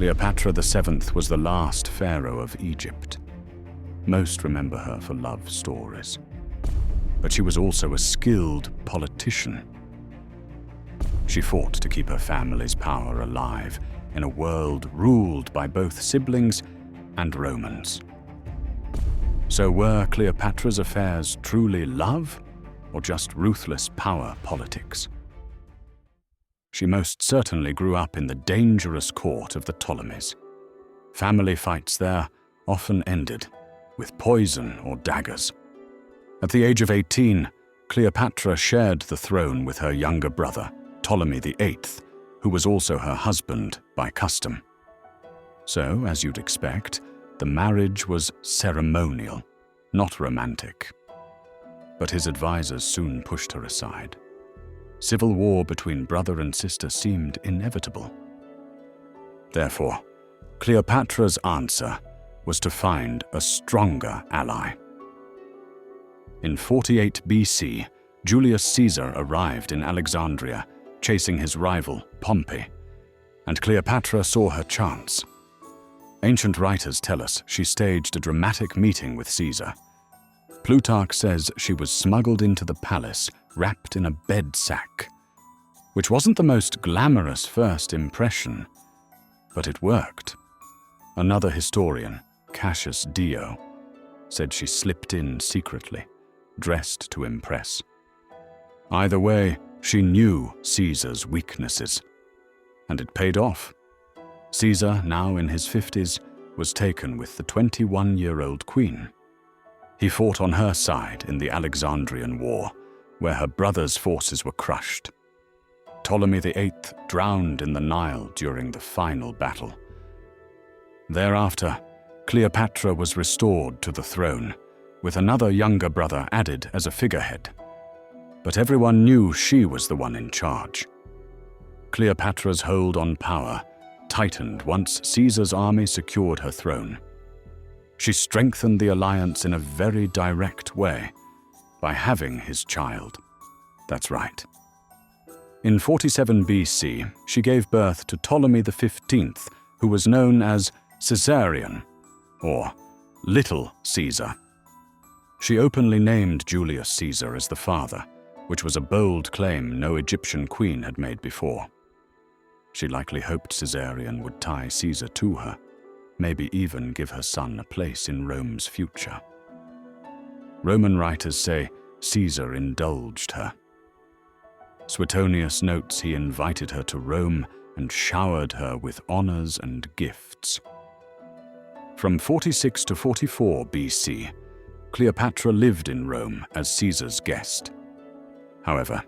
Cleopatra VII was the last pharaoh of Egypt. Most remember her for love stories. But she was also a skilled politician. She fought to keep her family's power alive in a world ruled by both siblings and Romans. So were Cleopatra's affairs truly love, or just ruthless power politics? She most certainly grew up in the dangerous court of the Ptolemies. Family fights there often ended with poison or daggers. At the age of 18, Cleopatra shared the throne with her younger brother, Ptolemy VIII, who was also her husband by custom. So, as you'd expect, the marriage was ceremonial, not romantic. But his advisors soon pushed her aside. Civil war between brother and sister seemed inevitable. Therefore, Cleopatra's answer was to find a stronger ally. In 48 BC, Julius Caesar arrived in Alexandria, chasing his rival, Pompey, and Cleopatra saw her chance. Ancient writers tell us she staged a dramatic meeting with Caesar. Plutarch says she was smuggled into the palace, wrapped in a bed sack, which wasn't the most glamorous first impression, but it worked. Another historian, Cassius Dio, said she slipped in secretly, dressed to impress. Either way, she knew Caesar's weaknesses, and it paid off. Caesar, now in his 50s, was taken with the 21-year-old queen. He fought on her side in the Alexandrian War, where her brother's forces were crushed. Ptolemy VIII drowned in the Nile during the final battle. Thereafter, Cleopatra was restored to the throne, with another younger brother added as a figurehead. But everyone knew she was the one in charge. Cleopatra's hold on power tightened once Caesar's army secured her throne. She strengthened the alliance in a very direct way, by having his child. That's right. In 47 BC, she gave birth to Ptolemy XV, who was known as Caesarion, or Little Caesar. She openly named Julius Caesar as the father, which was a bold claim no Egyptian queen had made before. She likely hoped Caesarion would tie Caesar to her, maybe even give her son a place in Rome's future. Roman writers say Caesar indulged her. Suetonius notes he invited her to Rome and showered her with honors and gifts. From 46 to 44 BC, Cleopatra lived in Rome as Caesar's guest. However,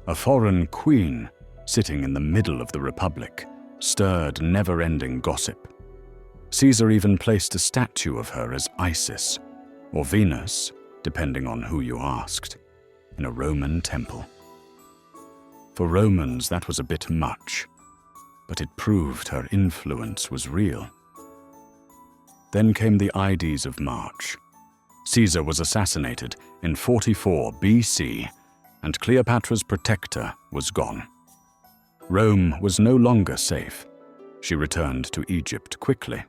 a foreign queen sitting in the middle of the Republic stirred never-ending gossip. Caesar even placed a statue of her as Isis, or Venus, depending on who you asked, in a Roman temple. For Romans, that was a bit much, but it proved her influence was real. Then came the Ides of March. Caesar was assassinated in 44 BC, and Cleopatra's protector was gone. Rome was no longer safe. She returned to Egypt quickly.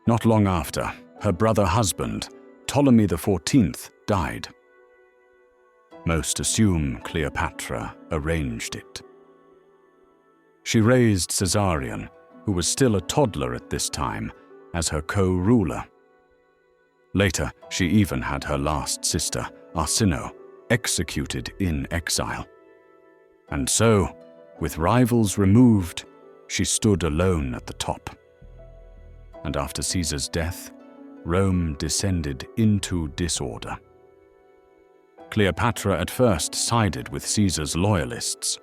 Not long after, her brother-husband, Ptolemy XIV, died. Most assume Cleopatra arranged it. She raised Caesarion, who was still a toddler at this time, as her co-ruler. Later, she even had her last sister, Arsinoe, executed in exile. And so, with rivals removed, she stood alone at the top. And after Caesar's death, Rome descended into disorder. Cleopatra at first sided with Caesar's loyalists.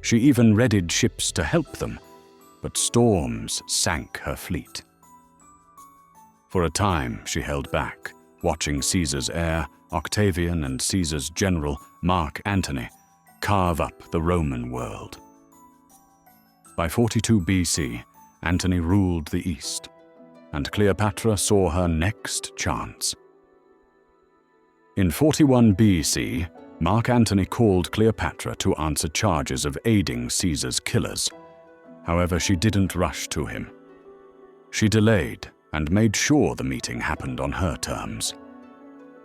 She even readied ships to help them, but storms sank her fleet. For a time, she held back, watching Caesar's heir, Octavian, and Caesar's general, Mark Antony, carve up the Roman world. By 42 BC, Antony ruled the East, and Cleopatra saw her next chance. In 41 BC, Mark Antony called Cleopatra to answer charges of aiding Caesar's killers. However, she didn't rush to him. She delayed and made sure the meeting happened on her terms.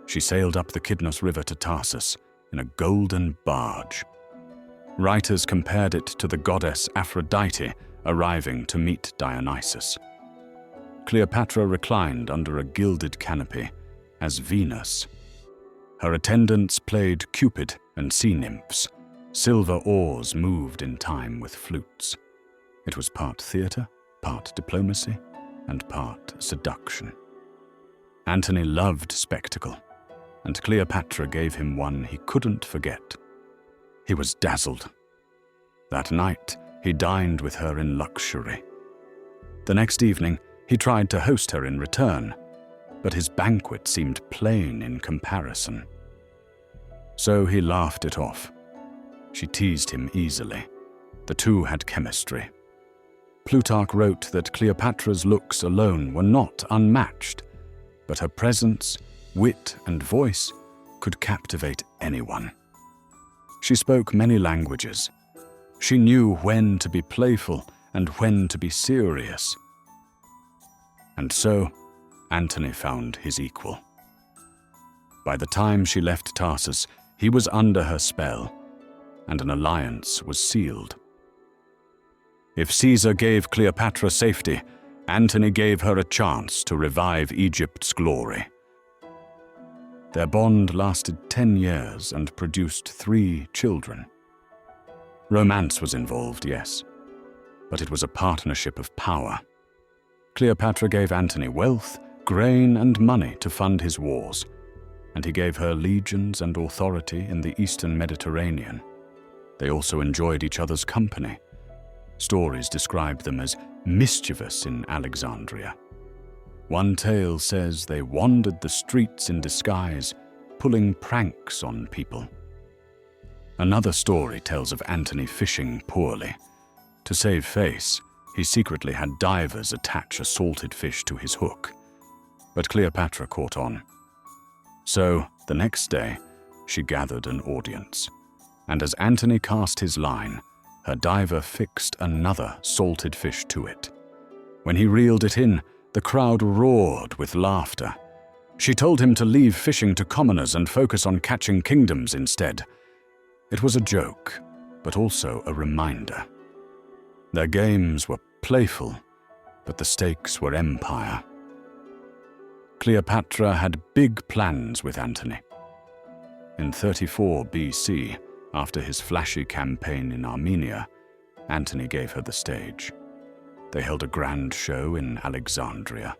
She sailed up the Kidnos River to Tarsus in a golden barge. Writers compared it to the goddess Aphrodite arriving to meet Dionysus. Cleopatra reclined under a gilded canopy as Venus. Her attendants played Cupid and sea nymphs. Silver oars moved in time with flutes. It was part theatre, part diplomacy, and part seduction. Antony loved spectacle, and Cleopatra gave him one he couldn't forget. He was dazzled. That night, he dined with her in luxury. The next evening, he tried to host her in return, but his banquet seemed plain in comparison. So he laughed it off. She teased him easily. The two had chemistry. Plutarch wrote that Cleopatra's looks alone were not unmatched, but her presence, wit, and voice could captivate anyone. She spoke many languages. She knew when to be playful and when to be serious. And so, Antony found his equal. By the time she left Tarsus, he was under her spell, and an alliance was sealed. If Caesar gave Cleopatra safety, Antony gave her a chance to revive Egypt's glory. Their bond lasted 10 years and produced 3 children. Romance was involved, yes, but it was a partnership of power. Cleopatra gave Antony wealth, grain, and money to fund his wars, and he gave her legions and authority in the eastern Mediterranean. They also enjoyed each other's company. Stories describe them as mischievous in Alexandria. One tale says they wandered the streets in disguise, pulling pranks on people. Another story tells of Antony fishing poorly. To save face, he secretly had divers attach a salted fish to his hook. But Cleopatra caught on. So, the next day, she gathered an audience. And as Antony cast his line, her diver fixed another salted fish to it. When he reeled it in, the crowd roared with laughter. She told him to leave fishing to commoners and focus on catching kingdoms instead. It was a joke, but also a reminder. Their games were playful, but the stakes were empire. Cleopatra had big plans with Antony. In 34 BC, after his flashy campaign in Armenia, Antony gave her the stage. They held a grand show in Alexandria,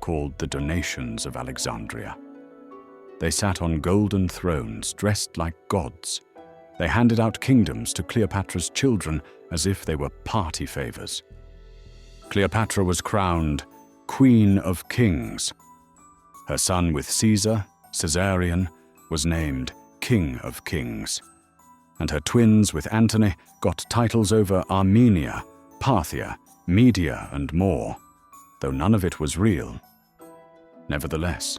called the Donations of Alexandria. They sat on golden thrones dressed like gods. They handed out kingdoms to Cleopatra's children as if they were party favors. Cleopatra was crowned Queen of Kings. Her son with Caesar, Caesarion, was named King of Kings. And her twins with Antony got titles over Armenia, Parthia, Media, and more, though none of it was real. Nevertheless,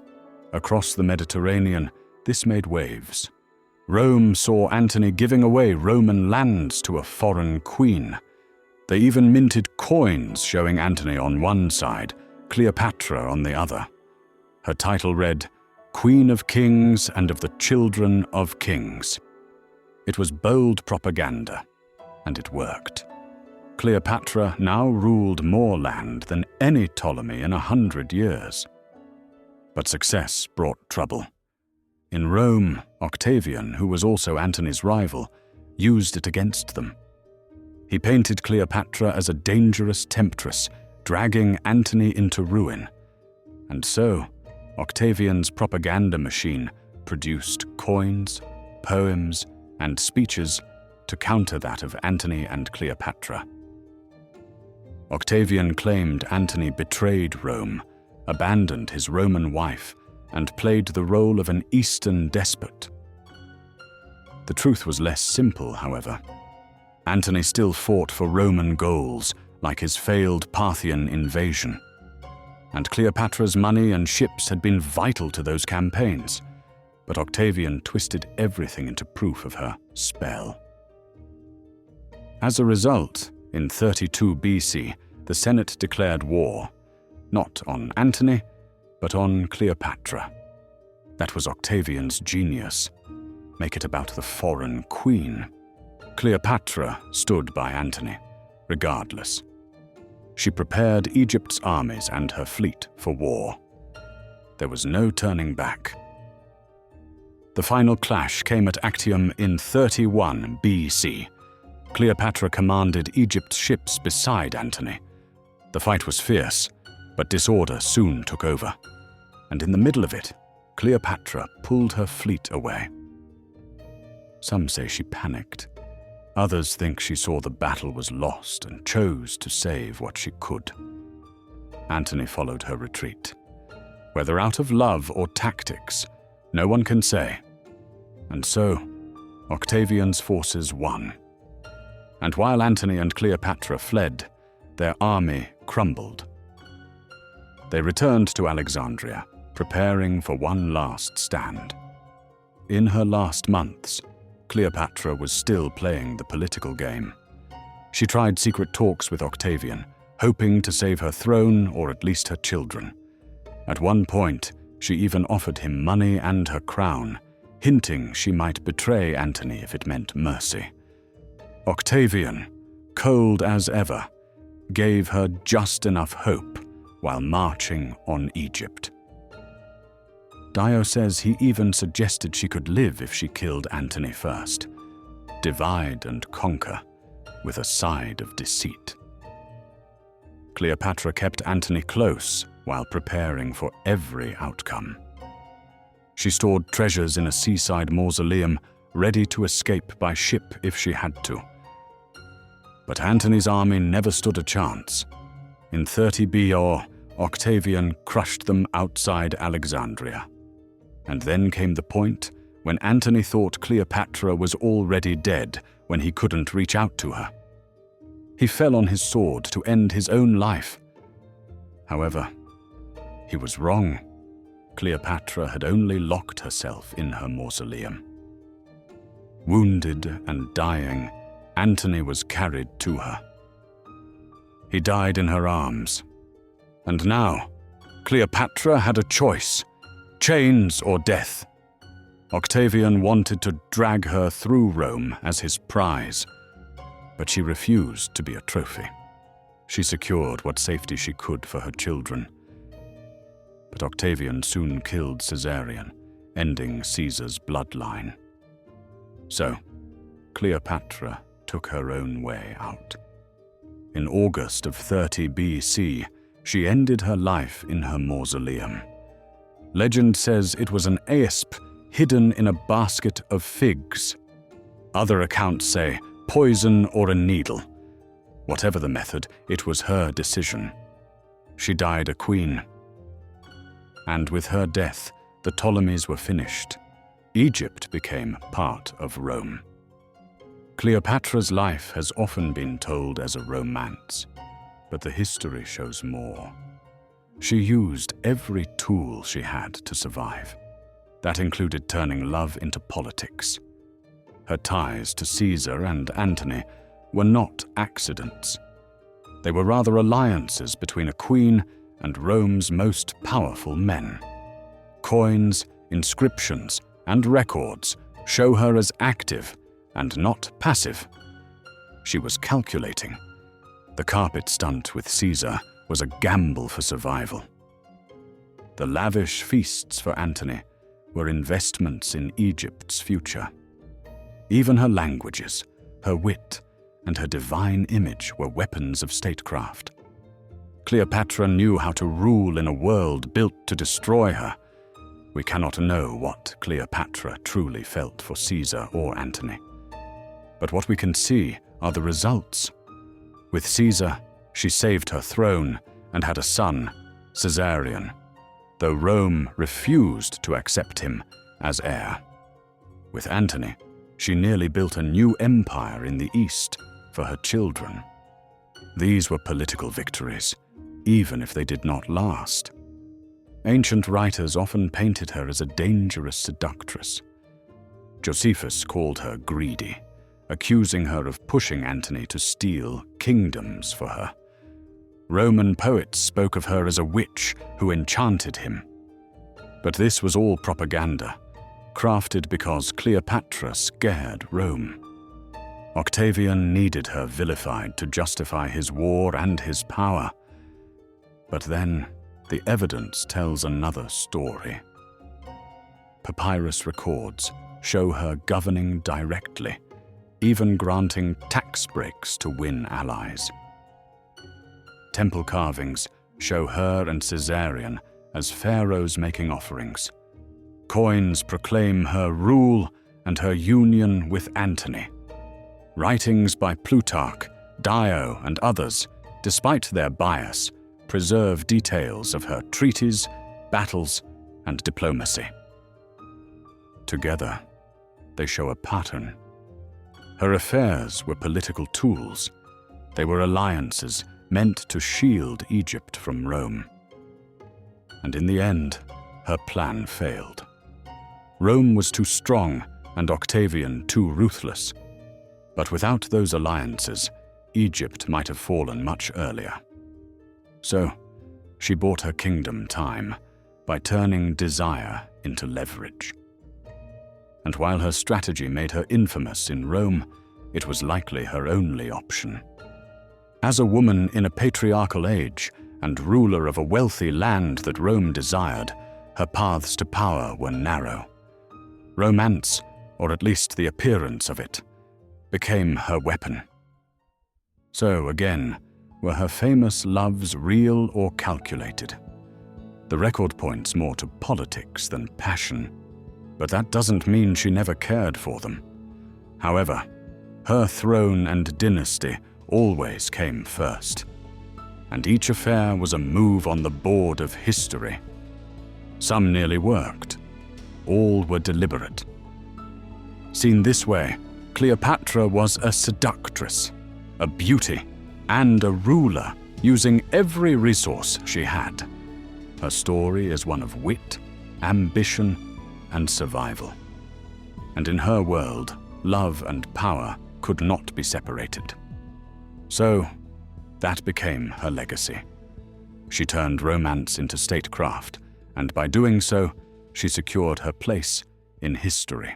across the Mediterranean, this made waves. Rome saw Antony giving away Roman lands to a foreign queen. They even minted coins showing Antony on one side, Cleopatra on the other. Her title read, Queen of Kings and of the Children of Kings. It was bold propaganda, and it worked. Cleopatra now ruled more land than any Ptolemy in 100 years. But success brought trouble. In Rome, Octavian, who was also Antony's rival, used it against them. He painted Cleopatra as a dangerous temptress, dragging Antony into ruin. And so, Octavian's propaganda machine produced coins, poems, and speeches to counter that of Antony and Cleopatra. Octavian claimed Antony betrayed Rome, abandoned his Roman wife, and played the role of an Eastern despot. The truth was less simple, however. Antony still fought for Roman goals, like his failed Parthian invasion. And Cleopatra's money and ships had been vital to those campaigns, but Octavian twisted everything into proof of her spell. As a result, In 32 BC, the Senate declared war, not on Antony, but on Cleopatra. That was Octavian's genius. Make it about the foreign queen. Cleopatra stood by Antony, regardless. She prepared Egypt's armies and her fleet for war. There was no turning back. The final clash came at Actium in 31 BC. Cleopatra commanded Egypt's ships beside Antony. The fight was fierce, but disorder soon took over. And in the middle of it, Cleopatra pulled her fleet away. Some say she panicked. Others think she saw the battle was lost and chose to save what she could. Antony followed her retreat. Whether out of love or tactics, no one can say. And so, Octavian's forces won. And while Antony and Cleopatra fled, their army crumbled. They returned to Alexandria, preparing for one last stand. In her last months, Cleopatra was still playing the political game. She tried secret talks with Octavian, hoping to save her throne or at least her children. At one point, she even offered him money and her crown, hinting she might betray Antony if it meant mercy. Octavian, cold as ever, gave her just enough hope while marching on Egypt. Dio says he even suggested she could live if she killed Antony first. Divide and conquer, with a side of deceit. Cleopatra kept Antony close while preparing for every outcome. She stored treasures in a seaside mausoleum, ready to escape by ship if she had to. But Antony's army never stood a chance. In 30 BR, Octavian crushed them outside Alexandria. And then came the point when Antony thought Cleopatra was already dead when he couldn't reach out to her. He fell on his sword to end his own life. However, he was wrong. Cleopatra had only locked herself in her mausoleum. Wounded and dying, Antony was carried to her. He died in her arms. And now, Cleopatra had a choice. Chains or death. Octavian wanted to drag her through Rome as his prize, but she refused to be a trophy. She secured what safety she could for her children. But Octavian soon killed Caesarion, ending Caesar's bloodline. So, Cleopatra took her own way out. In August of 30 BC, she ended her life in her mausoleum. Legend says it was an asp hidden in a basket of figs. Other accounts say poison or a needle. Whatever the method, it was her decision. She died a queen. And with her death, the Ptolemies were finished. Egypt became part of Rome. Cleopatra's life has often been told as a romance, but the history shows more. She used every tool she had to survive. That included turning love into politics. Her ties to Caesar and Antony were not accidents. They were rather alliances between a queen and Rome's most powerful men. Coins, inscriptions, and records show her as active and not passive. She was calculating. The carpet stunt with Caesar was a gamble for survival. The lavish feasts for Antony were investments in Egypt's future. Even her languages, her wit, and her divine image were weapons of statecraft. Cleopatra knew how to rule in a world built to destroy her. We cannot know what Cleopatra truly felt for Caesar or Antony. But what we can see are the results. With Caesar, she saved her throne and had a son, Caesarion, though Rome refused to accept him as heir. With Antony, she nearly built a new empire in the east for her children. These were political victories, even if they did not last. Ancient writers often painted her as a dangerous seductress. Josephus called her greedy, accusing her of pushing Antony to steal kingdoms for her. Roman poets spoke of her as a witch who enchanted him. But this was all propaganda, crafted because Cleopatra scared Rome. Octavian needed her vilified to justify his war and his power. But then, the evidence tells another story. Papyrus records show her governing directly, even granting tax breaks to win allies. Temple carvings show her and Caesarion as pharaohs making offerings. Coins proclaim her rule and her union with Antony. Writings by Plutarch, Dio, and others, despite their bias, preserve details of her treaties, battles, and diplomacy. Together, they show a pattern. Her affairs were political tools. They were alliances meant to shield Egypt from Rome. And in the end, her plan failed. Rome was too strong and Octavian too ruthless. But without those alliances, Egypt might have fallen much earlier. So, she bought her kingdom time by turning desire into leverage. And while her strategy made her infamous in Rome, it was likely her only option. As a woman in a patriarchal age and ruler of a wealthy land that Rome desired, her paths to power were narrow. Romance, or at least the appearance of it, became her weapon. So again, were her famous loves real or calculated? The record points more to politics than passion, but that doesn't mean she never cared for them. However, her throne and dynasty always came first, and each affair was a move on the board of history. Some nearly worked. All were deliberate. Seen this way, Cleopatra was a seductress, a beauty, and a ruler, using every resource she had. Her story is one of wit, ambition, and survival. And in her world, love and power could not be separated. So, that became her legacy. She turned romance into statecraft, and by doing so, she secured her place in history.